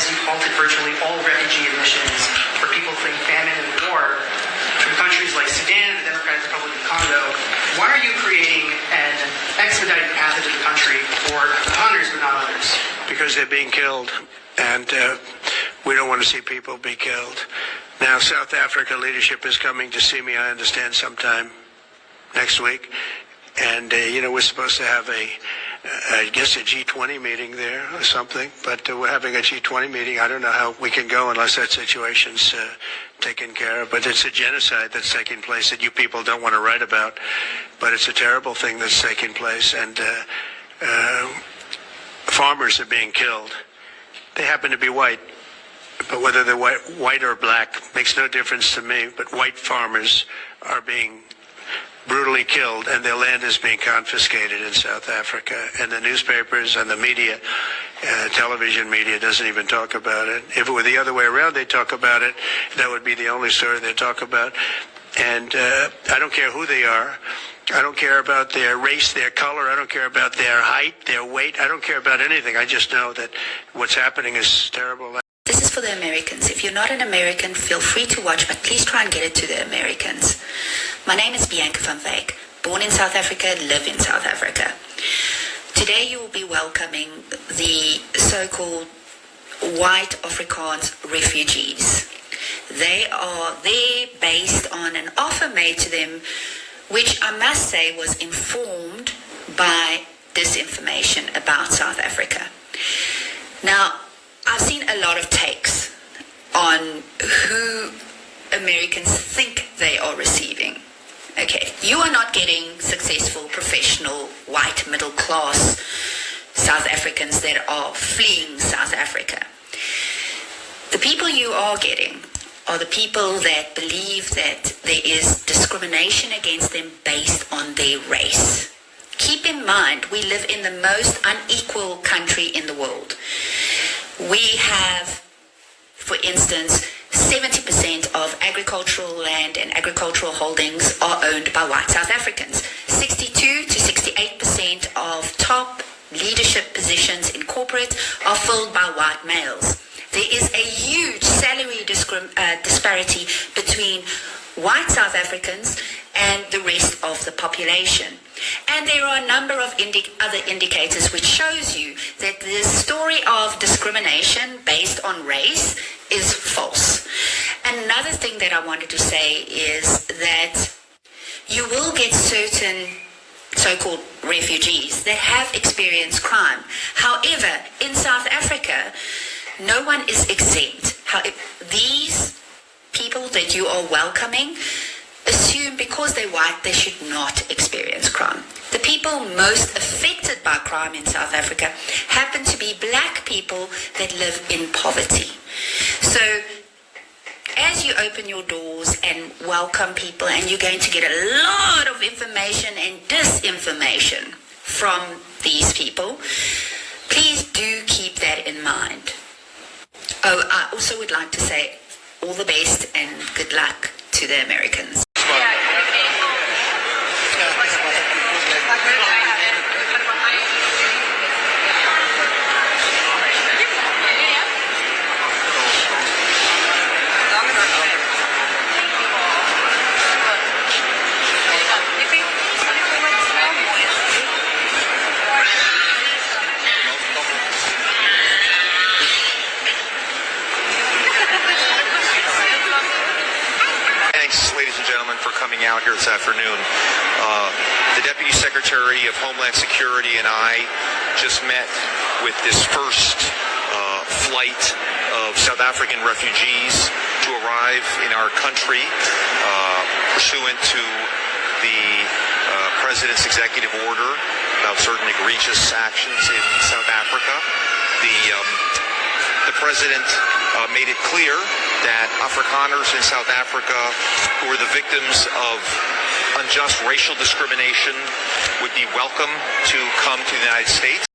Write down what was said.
you've halted virtually all refugee admissions for people fleeing famine and war from countries like Sudan and the Democratic Republic of Congo. Why are you creating an expedited passage of the country for hundreds but not others? Because they're being killed, and we don't want to see people be killed. Now, South Africa leadership is coming to see me, I understand, sometime next week. And, we're supposed to have I guess a G20 meeting there or something. But we're having a G20 meeting. I don't know how we can go unless that situation's taken care of. But it's a genocide that's taking place that you people don't want to write about. But it's a terrible thing that's taking place. And farmers are being killed. They happen to be white. But whether they're white or black makes no difference to me. But white farmers are being brutally killed, and their land is being confiscated in South Africa. And the newspapers and the media, television media, doesn't even talk about it. If it were the other way around, they'd talk about it. That would be the only story they'd talk about. And I don't care who they are. I don't care about their race, their color. I don't care about their height, their weight. I don't care about anything. I just know that what's happening is terrible. This is for the Americans. If you're not an American, feel free to watch, but please try and get it to the Americans. My name is Bianca van Wyk, born in South Africa, live in South Africa. Today you will be welcoming the so-called white Afrikaans refugees. They are there based on an offer made to them, which I must say was informed by disinformation about South Africa. Now, I've seen a lot of takes on who Americans think they are receiving. Okay, you are not getting successful, professional, white, middle-class South Africans that are fleeing South Africa. The people you are getting are the people that believe that there is discrimination against them based on their race. Keep in mind, we live in the most unequal country in the world. We have, for instance, 70% of agricultural land and agricultural holdings are owned by white South Africans. 62 to 68% of top leadership positions in corporate are filled by white males. There is a huge salary disparity between white South Africans and the rest of the population. And there are a number of other indicators which shows you that the story of discrimination based on race is false. Another thing that I wanted to say is that you will get certain so-called refugees that have experienced crime. However, in South Africa, no one is exempt. These people that you are welcoming assume because they're white they should not experience crime. The people most affected by crime in South Africa happen to be black people that live in poverty. So as you open your doors and welcome people, and you're going to get a lot of information and disinformation from these people, please do keep that in mind. Oh, I also would like to say all the best and good luck to the Americans. Ladies and gentlemen, for coming out here this afternoon. The Deputy Secretary of Homeland Security and I just met with this first flight of South African refugees to arrive in our country pursuant to the President's executive order about certain egregious actions in South Africa. The President made it clear that Afrikaners in South Africa who are the victims of unjust racial discrimination would be welcome to come to the United States.